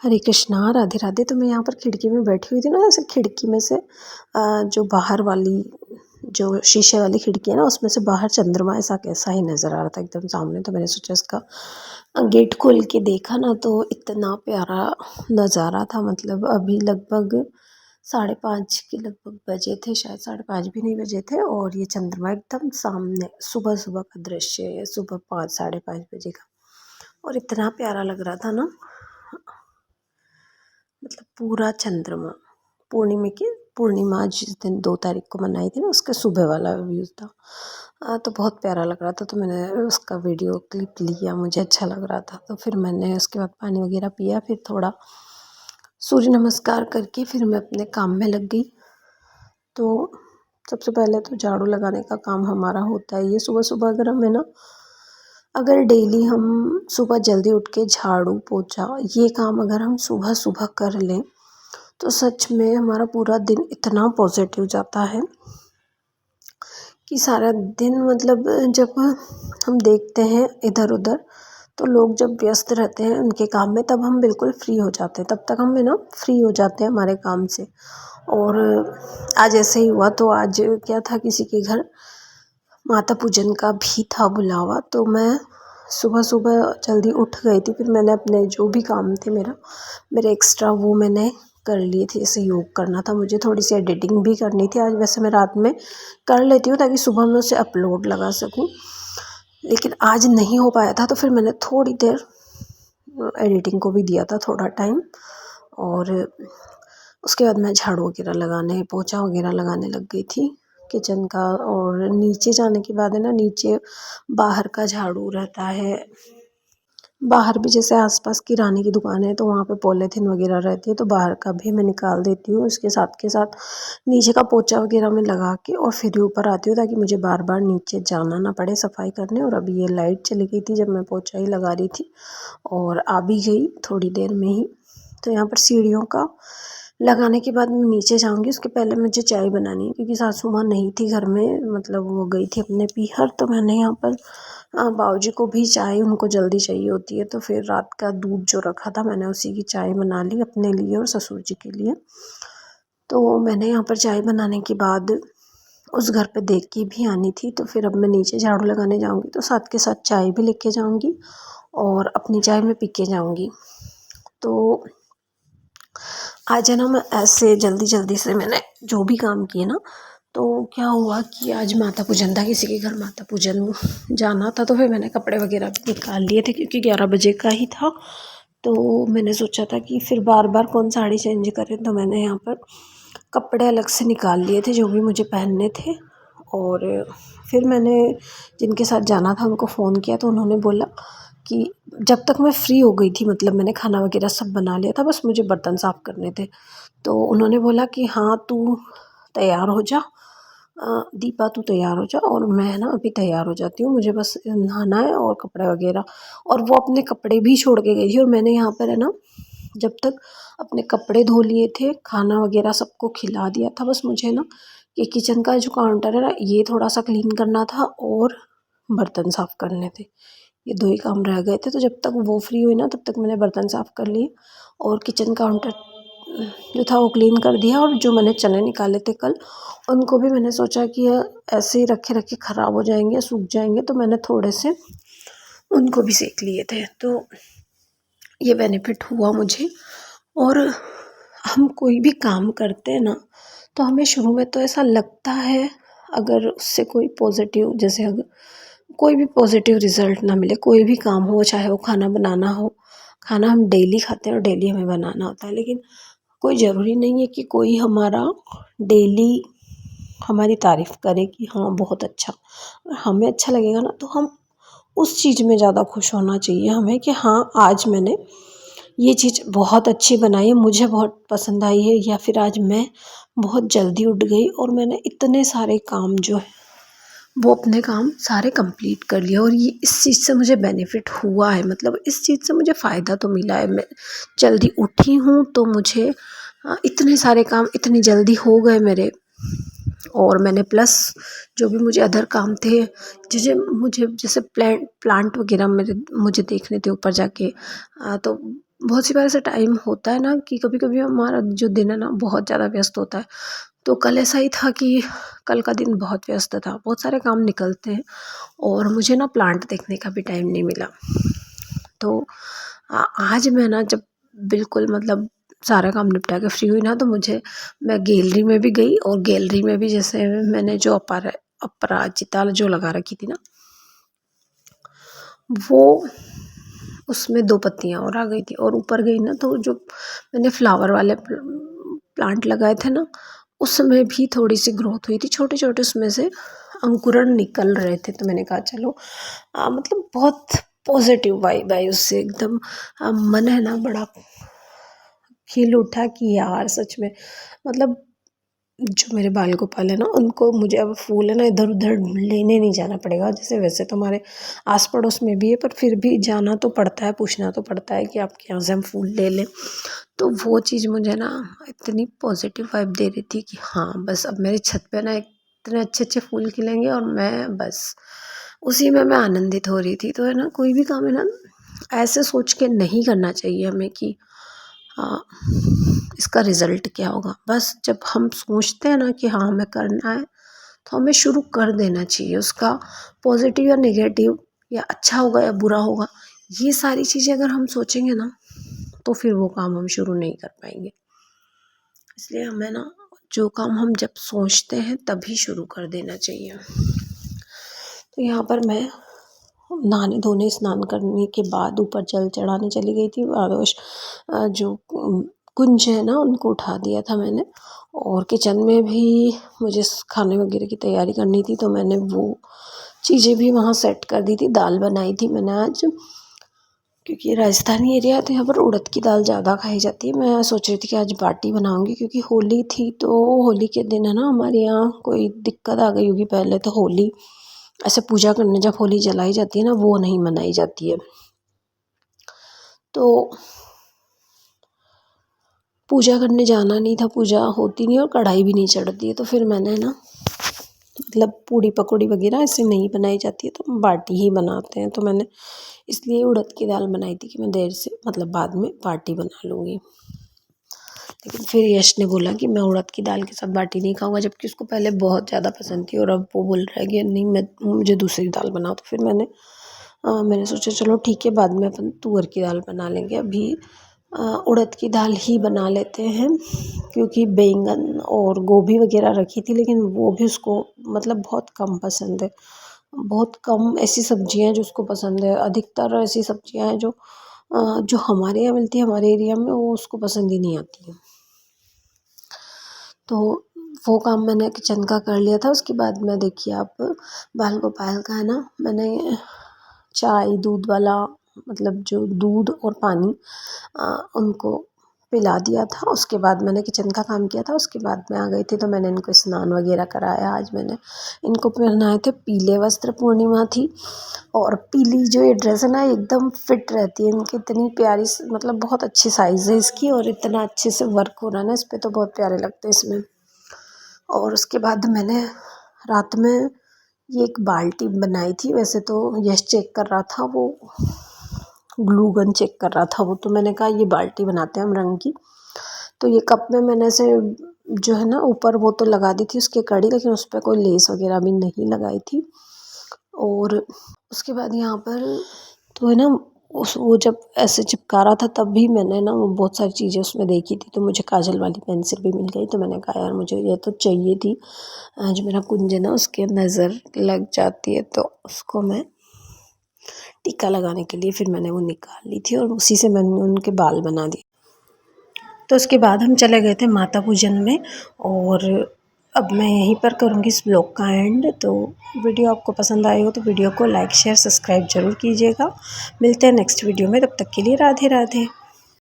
हरे कृष्णा, राधे राधे। तो मैं यहाँ पर खिड़की में बैठी हुई थी ना, ऐसे खिड़की में से जो बाहर वाली जो शीशे वाली खिड़की है ना, उसमें से बाहर चंद्रमा ऐसा कैसा ही नज़र आ रहा था एकदम सामने। तो मैंने सोचा इसका गेट खोल के देखा ना, तो इतना प्यारा नज़ारा था। मतलब अभी लगभग 5:30 के लगभग बजे थे, शायद 5:30 भी नहीं बजे थे, और ये चंद्रमा एकदम सामने, सुबह सुबह का दृश्य है, सुबह 5 साढ़े 5 बजे का। और इतना प्यारा लग रहा था ना, मतलब पूरा चंद्रमा। पूर्णिमा जिस दिन 2 तारीख को मनाई थी ना, उसका सुबह वाला व्यू था। तो बहुत प्यारा लग रहा था। तो मैंने उसका वीडियो क्लिप लिया, मुझे अच्छा लग रहा था। तो फिर मैंने उसके बाद पानी वगैरह पिया, फिर थोड़ा सूर्य नमस्कार करके फिर मैं अपने काम में लग गई। तो सबसे पहले तो झाड़ू लगाने का काम हमारा होता है ये सुबह सुबह। अगर डेली हम सुबह जल्दी उठ के झाड़ू पोछा ये काम अगर हम सुबह सुबह कर लें, तो सच में हमारा पूरा दिन इतना पॉजिटिव जाता है कि सारा दिन, मतलब जब हम देखते हैं इधर उधर, तो लोग जब व्यस्त रहते हैं उनके काम में, तब हम बिल्कुल फ्री हो जाते हैं। तब तक हम ना फ्री हो जाते हैं हमारे काम से। और आज ऐसे ही हुआ। तो आज क्या था, किसी के घर माता पूजन का भी था बुलावा। तो मैं सुबह सुबह जल्दी उठ गई थी। फिर मैंने अपने जो भी काम थे मेरे एक्स्ट्रा, वो मैंने कर लिए थे। जैसे योग करना था मुझे, थोड़ी सी एडिटिंग भी करनी थी। आज वैसे मैं रात में कर लेती हूँ ताकि सुबह मैं उसे अपलोड लगा सकूँ, लेकिन आज नहीं हो पाया था। तो फिर मैंने थोड़ी देर एडिटिंग को भी दिया था, थोड़ा टाइम। और उसके बाद मैं झाड़ू वगैरह लगाने, पोछा वगैरह लगाने लग गई थी किचन का। और नीचे जाने के बाद है ना, नीचे बाहर का झाड़ू रहता है। बाहर भी जैसे आसपास किराने की दुकान है, तो वहाँ पे पॉलीथीन वगैरह रहती है, तो बाहर का भी मैं निकाल देती हूँ। उसके साथ के साथ नीचे का पोछा वगैरह मैं लगा के और फिर ही ऊपर आती हूँ, ताकि मुझे बार बार नीचे जाना ना पड़े सफाई करने। और अभी ये लाइट चली गई थी जब मैं पोछा ही लगा रही थी, और आ भी गई थोड़ी देर में ही। तो यहाँ पर सीढ़ियों का लगाने के बाद मैं नीचे जाऊँगी। उसके पहले मुझे चाय बनानी है, क्योंकि सासू माँ नहीं थी घर में, मतलब वो गई थी अपने पीहर। तो मैंने यहाँ पर बाबूजी को भी चाय, उनको जल्दी चाहिए होती है। तो फिर रात का दूध जो रखा था, मैंने उसी की चाय बना ली अपने लिए और ससुर जी के लिए। तो मैंने यहाँ पर चाय बनाने के बाद उस घर पे देख के भी आनी थी। तो फिर अब मैं नीचे झाड़ू लगाने जाऊँगी, तो साथ के साथ चाय भी लेके जाऊँगी और अपनी चाय में पी के जाऊँगी। तो आज है ना, मैं ऐसे जल्दी जल्दी से मैंने जो भी काम किए ना, तो क्या हुआ कि आज माता पूजन था, किसी के घर माता पूजन जाना था। तो फिर मैंने कपड़े वगैरह भी निकाल लिए थे, क्योंकि 11 बजे का ही था। तो मैंने सोचा था कि फिर बार बार कौन साड़ी चेंज करे, तो मैंने यहाँ पर कपड़े अलग से निकाल लिए थे जो भी मुझे पहनने थे। और फिर मैंने जिनके साथ जाना था उनको फ़ोन किया, तो उन्होंने बोला कि जब तक मैं फ्री हो गई थी, मतलब मैंने खाना वगैरह सब बना लिया था, बस मुझे बर्तन साफ़ करने थे। तो उन्होंने बोला कि हाँ तू तैयार हो जा, दीपा तू तैयार हो जा, और मैं ना अभी तैयार हो जाती हूँ, मुझे बस नहाना है और कपड़े वगैरह। और वो अपने कपड़े भी छोड़ के गई थी, और मैंने यहाँ पर है ना, जब तक अपने कपड़े धो लिए थे, खाना वगैरह सबको खिला दिया था, बस मुझे ना ये किचन का जो काउंटर है ना, ये थोड़ा सा क्लीन करना था और बर्तन साफ़ करने थे। ये 2 ही काम रह गए थे। तो जब तक वो फ्री हुई ना, तब तक मैंने बर्तन साफ़ कर लिए और किचन काउंटर जो था वो क्लीन कर दिया। और जो मैंने चने निकाले थे कल, उनको भी मैंने सोचा कि ऐसे ही रखे रखे ख़राब हो जाएंगे, सूख जाएंगे, तो मैंने थोड़े से उनको भी सेक लिए थे। तो ये बेनिफिट हुआ मुझे। और हम कोई भी काम करते हैं ना, तो हमें शुरू में तो ऐसा लगता है, अगर उससे कोई पॉजिटिव, जैसे अगर कोई भी पॉजिटिव रिज़ल्ट ना मिले, कोई भी काम हो, चाहे वो खाना बनाना हो, खाना हम डेली खाते हैं और डेली हमें बनाना होता है, लेकिन कोई ज़रूरी नहीं है कि कोई हमारा डेली हमारी तारीफ़ करे कि हाँ बहुत अच्छा। हमें अच्छा लगेगा ना, तो हम उस चीज़ में ज़्यादा खुश होना चाहिए हमें, कि हाँ आज मैंने ये चीज़ बहुत अच्छी बनाई है, मुझे बहुत पसंद आई है। या फिर आज मैं बहुत जल्दी उठ गई और मैंने इतने सारे काम जो है वो अपने काम सारे कंप्लीट कर लिए, और ये इस चीज़ से मुझे बेनिफिट हुआ है। मतलब इस चीज़ से मुझे फ़ायदा तो मिला है। मैं जल्दी उठी हूँ, तो मुझे इतने सारे काम इतनी जल्दी हो गए मेरे। और मैंने प्लस जो भी मुझे अदर काम थे, मुझे जैसे प्लांट वगैरह मुझे देखने थे ऊपर जाके, तो बहुत सी बार ऐसा टाइम होता है ना कि कभी कभी हमारा जो दिन है ना बहुत ज़्यादा व्यस्त होता है। तो कल ऐसा ही था कि कल का दिन बहुत व्यस्त था, बहुत सारे काम निकलते हैं और मुझे ना प्लांट देखने का भी टाइम नहीं मिला। तो आज मैं ना जब बिल्कुल मतलब सारा काम निपटा के फ्री हुई ना, तो मैं गैलरी में भी गई और गैलरी में भी जैसे मैंने जो अपराजिता जो लगा रखी थी ना, वो उसमें 2 पत्तियाँ और आ गई थी। और ऊपर गई ना तो जो मैंने फ्लावर वाले प्लांट लगाए थे ना, उसमें भी थोड़ी सी ग्रोथ हुई थी, छोटे छोटे उसमें से अंकुरण निकल रहे थे। तो मैंने कहा चलो मतलब बहुत पॉजिटिव वाइब आई उससे, एकदम मन है ना बड़ा खिल उठा कि यार सच में मतलब जो मेरे बाल गोपाल है ना, उनको मुझे अब फूल है ना इधर उधर लेने नहीं जाना पड़ेगा। जैसे वैसे तो हमारे आस पड़ोस में भी है, पर फिर भी जाना तो पड़ता है, पूछना तो पड़ता है कि आपके यहाँ से हम फूल ले लें। तो वो चीज़ मुझे ना इतनी पॉजिटिव वाइब दे रही थी कि हाँ बस अब मेरी छत पे ना इतने अच्छे अच्छे फूल खिलेंगे और मैं बस उसी में मैं आनंदित हो रही थी। तो है ना, कोई भी काम है ना ऐसे सोच के नहीं करना चाहिए हमें कि हाँ इसका रिज़ल्ट क्या होगा। बस जब हम सोचते हैं ना कि हाँ हमें करना है, तो हमें शुरू कर देना चाहिए। उसका पॉजिटिव या नेगेटिव या अच्छा होगा या बुरा होगा, ये सारी चीज़ें अगर हम सोचेंगे ना, तो फिर वो काम हम शुरू नहीं कर पाएंगे। इसलिए हमें ना जो काम हम जब सोचते हैं तभी शुरू कर देना चाहिए। तो यहाँ पर मैं नहाने धोने स्नान करने के बाद ऊपर जल चढ़ाने चली गई थी। आरोश जो कुंज है ना, उनको उठा दिया था मैंने। और किचन में भी मुझे खाने वगैरह की तैयारी करनी थी, तो मैंने वो चीज़ें भी वहाँ सेट कर दी थी। दाल बनाई थी मैंने आज, क्योंकि राजस्थानी एरिया है तो यहाँ पर उड़द की दाल ज़्यादा खाई जाती है। मैं सोच रही थी कि आज बाटी बनाऊंगी, क्योंकि होली थी तो होली के दिन है ना हमारे यहाँ कोई दिक्कत आ गई होगी। पहले तो होली ऐसे पूजा करने जब होली जलाई जाती है ना, वो नहीं मनाई जाती है। तो पूजा करने जाना नहीं था, पूजा होती नहीं और कढ़ाई भी नहीं चढ़ती है। तो फिर मैंने ना मतलब पूड़ी पकौड़ी वगैरह ऐसे नहीं बनाई जाती है, तो बाटी ही बनाते हैं। तो मैंने इसलिए उड़द की दाल बनाई थी कि मैं देर से मतलब बाद में बाटी बना लूँगी। लेकिन फिर यश ने बोला कि मैं उड़द की दाल के साथ बाटी नहीं खाऊंगा, जबकि उसको पहले बहुत ज़्यादा पसंद थी और अब वो बोल रहा है कि नहीं मैं मुझे दूसरी दाल बनाओ। तो फिर मैंने सोचा चलो ठीक है, बाद में अपन तुअर की दाल बना लेंगे। अभी उड़द की दाल ही बना लेते हैं, क्योंकि बैंगन और गोभी वगैरह रखी थी, लेकिन वो भी उसको मतलब बहुत कम पसंद है। बहुत कम ऐसी सब्जियां हैं जो उसको पसंद है। अधिकतर ऐसी सब्जियां हैं जो हमारे यहाँ मिलती है, हमारे एरिया में, वो उसको पसंद ही नहीं आती है। तो वो काम मैंने किचन का कर लिया था। उसके बाद में देखिए आप बाल गोपाल का है ना, मैंने चाय दूध वाला मतलब जो दूध और पानी उनको पिला दिया था। उसके बाद मैंने किचन का काम किया था। उसके बाद मैं आ गई थी, तो मैंने इनको स्नान वगैरह कराया। आज मैंने इनको पहनाए थे पीले वस्त्र, पूर्णिमा थी। और पीली जो ये ड्रेस है ना एकदम फिट रहती है इनकी, इतनी प्यारी मतलब बहुत अच्छी साइज़ है इसकी, और इतना अच्छे से वर्क हो रहा है ना इस पर, तो बहुत प्यारे लगते हैं इसमें। और उसके बाद मैंने रात में ये एक बाल्टी बनाई थी। वैसे तो यश चेक कर रहा था, वो ग्लू गन चेक कर रहा था वो, तो मैंने कहा ये बाल्टी बनाते हैं हम रंग की। तो ये कप में मैंने ऐसे जो है ना ऊपर वो तो लगा दी थी उसकी कड़ी, लेकिन उस पर कोई लेस वगैरह भी नहीं लगाई थी। और उसके बाद यहाँ पर तो है ना उस वो जब ऐसे चिपका रहा था तब भी मैंने ना वो बहुत सारी चीज़ें उसमें देखी थी। तो मुझे काजल वाली पेंसिल भी मिल गई, तो मैंने कहा यार मुझे ये तो चाहिए थी। जो मेरा कुंज है ना उसके नज़र लग जाती है, तो उसको मैं टीका लगाने के लिए फिर मैंने वो निकाल ली थी और उसी से मैंने उनके बाल बना दिए। तो उसके बाद हम चले गए थे माता पूजन में। और अब मैं यहीं पर करूँगी इस ब्लॉग का एंड। तो वीडियो आपको पसंद आई हो तो वीडियो को लाइक शेयर सब्सक्राइब ज़रूर कीजिएगा। मिलते हैं नेक्स्ट वीडियो में, तब तक के लिए राधे राधे।